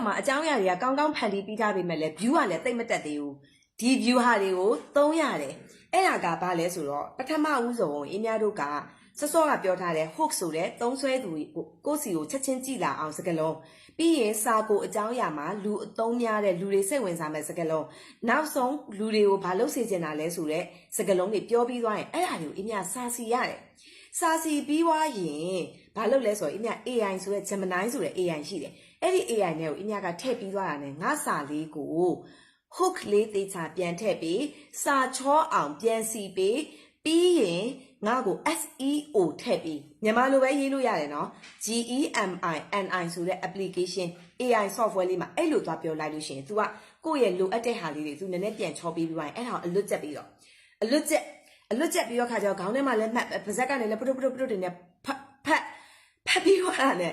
TikTok မှာအကြောင်းအရာတွေကကောင်းကောင်းဖန်တီးပြီးသားပေမဲ့လည်း view ကလည်းတိတ်မတက်သေးဘူးဒီ view ဟာတွေကိုသုံးရတယ်အဲ့ဒါကဘာလဲဆိုတော့ပထမဦးဆုံးအင်းများတို့ကစောကပြောထားတယ် hook ဆိုတဲ့သုံးဆွဲသူကိုစီကိုချက်ချင်းကြည့်လာအောင်စကားလုံးပြီးရင်စာကိုအကြောင်းအရာမှာလူအသုံးများတဲ့လူတွေစိတ်ဝင်စားမဲ့စကားလုံးနောက်ဆုံးလူတွေကိုဘာလို့စေချင်တာလဲဆိုတဲ့စကားလုံးတွေပြောပြီးသွားရင်အဲ့ဒါတွေကိုအင်းများစာစီရတယ်စာစီပြီးွားရင်ဘာလို့လဲဆိုတော့အင်းများ AI ဆိုတဲ့ Gemini ဆိုတဲ့ AI ရှိတယ်အဲ့ဒီ AI နဲ့ကိုအင်းများကထည့်ပြီးသွားတာနဲ့ငါစာလေးကို hook လေးသေချာပြန်ထည့်ပြီးစာချောအောင်ပြန်စီပြီးရင်ငါကို SEO ထည့်ပြီးမြန်မာလိုပဲရေးလို့ရတယ်နော် GEMINI ဆိုတဲ့ application AI software လေးမှာအဲ့လိုသွားပြောလိုက်လို့ရှိရင် तू ကကိုယ့်ရဲ့လိုအပ်တဲ့ဟာလေးတွေ तू နည်းနည်းပြန်ချောပြီးပြီးရင်အဲ့ဒါကိုအလွတ်ချက်ပြီးတော့အလွတ်ချက်ပြီးတော့ခါကျတော့ခေါင်းထဲမှာလည်းမှတ်ပါဇက်ကနေလည်းပုတ်တွေနဲ့ဖတ်ပြီးသွားတာနဲ့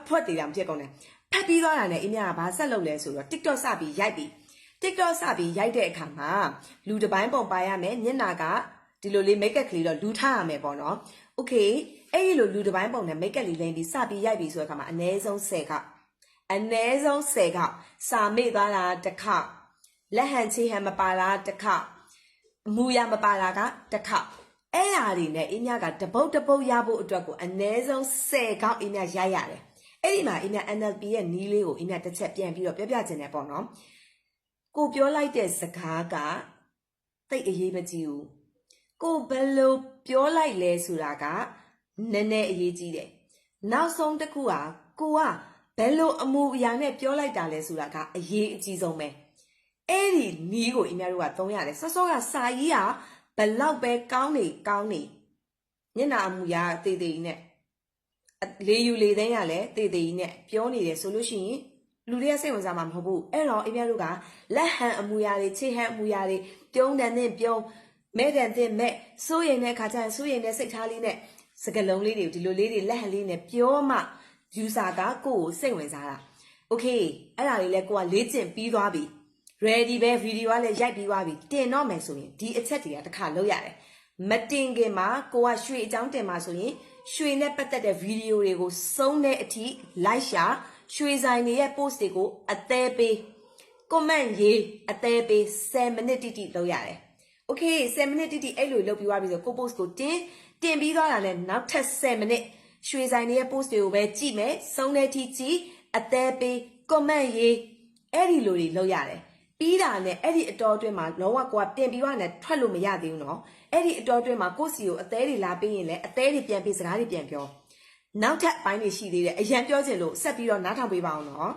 ဖွက်သေးတာမဖြစ်ကုန်နဲ့ဖတ်ပြီးသွားတာနဲ့အင်းများကဘာဆက်လုပ်လဲဆိုတော့ TikTok စပြီးရိုက်ပြီး TikTok စပြီးရိုက်တဲ့အခါမှာလူတစ်ပိုင်းပုံပါရမယ်မျက်နှာကဒီလိုလေး make up ကလေးတော့လူထားရမယ်ပေါ့နော် okay အဲ့ဒီလိုလူတစ်ပိုင်းပုံနဲ့ make up လေးလိမ့်ပြီးစပြီးရိုက်ပြီးဆိုတဲ့အခါမှာအနည်းဆုံး10ခေါက်စာမေ့သွားတာတစ်ခေါက်လက်ဟန်ချေဟန်မပါတာတစ်ခေါက်အမူအရာမပါတာကတစ်ခေါက်အဲ့ဓာတွေနဲ့အင်းမြကတပုတ်ရဖို့အတွက်ကိုအနည်းဆုံး10ခေါက်အင်းမြရိုက်ရတယ်အဲ့ဒီမှာအင်းမြ NLP ရဲ့နီးလေးကိုအင်းမြတစ်ချက်ပြန်ပြီးတော့ပြောခြင်းနဲ့ပေါ့နော်ကိုပြောလိုက်တဲ့စကားကတိတ်အရေးမကြီးဘူးကိုဘယ်လိုပြောလိုက်လဲဆိုတာကနည်းနည်းအရေးကြီးတယ်နောက်ဆုံးတစ်ခုကကိုကဘယ်လိုအမူအရာနဲ့ပြောလိုက်တာလဲဆိုတာကအရေးအကြီးဆုံးပဲအဲ့ဒီနီးကိုအင်းများတို့ကသုံးရတယ်စောကစာကြီးကဘလောက်ပဲကောင်းနေမျက်နှာအမူအရာတေးသေးနဲ့လေယူလေသိန်းရလဲတေးသေးနဲ့ပြောနေတယ်ဆိုလို့ရှိရင်လူတွေကစိတ်ဝင်စားမှာမဟုတ်ဘူးအဲ့တော့အင်းများတို့ကလက်ဟန်အမူအရာတွေခြေဟန်အမူအရာတွေပြုံးတယ်နဲ့ပြုံးမဲ့တယ်တဲ့မဲ့စိုးရင်တဲ့အခါကျရင်စိုးရင်တဲ့စိတ်ထားလေးနဲ့စကလုံးလေးတွေဒီလိုလေးတွေလက်ဟန်လေးနဲ့ပြောမှ user ကကိုယ်ကိုစိတ်ဝင်စားတာ okay အဲ့ဒါလေးလဲကိုကလေ့ကျင့်ပြီးသွားပြီ ready ပဲ video ကလည်းရိုက်ပြီးသွားပြီတင်တော့မယ်ဆိုရင်ဒီအချက်တွေကတစ်ခါလုပ်ရတယ်မတင်ခင်မှာကိုကရွှေအကြောင်းတင်မှာဆိုရင်ရွှေနဲ့ပတ်သက်တဲ့ video တွေကိုစုံတဲ့အထိ like ရှာရွှေဆိုင်တွေရဲ့ post တွေကိုအသေးပေး comment ရေးအသေးပေး10မိနစ်တိတိလုပ်ရတယ်okay 10မိနစ်တိတိအဲ့လိုလုပ်ပြီးသွားပြီဆိုကို post ကိုတင်ပြီးသွားတာနဲ့နောက်ထပ်10မိနစ်ရွှေဆိုင်တွေရဲ့ post တွေကိုပဲကြည့်မယ်စုံတဲ့ထိကြည့်အသေးပေး comment ရေးအဲ့ဒီလိုတွေလုပ်ရတယ်ပြီးတာနဲ့အဲ့ဒီအတော်အတွင်းမှာလောကကိုကတင်ပြီးသွားတယ်ထွက်လို့မရသေးဘူးเนาะအဲ့ဒီအတော်အတွင်းမှာကိုစီကိုအသေးတွေလာပေးရင်လည်းအသေးတွေပြန်ပေးစကားတွေပြန်ပြောနောက်ထပ်အပိုင်းတွေရှိသေးတယ်အရန်ပြောချင်လို့ဆက်ပြီးတော့နားထောင်ပေးပါအောင်เนาะ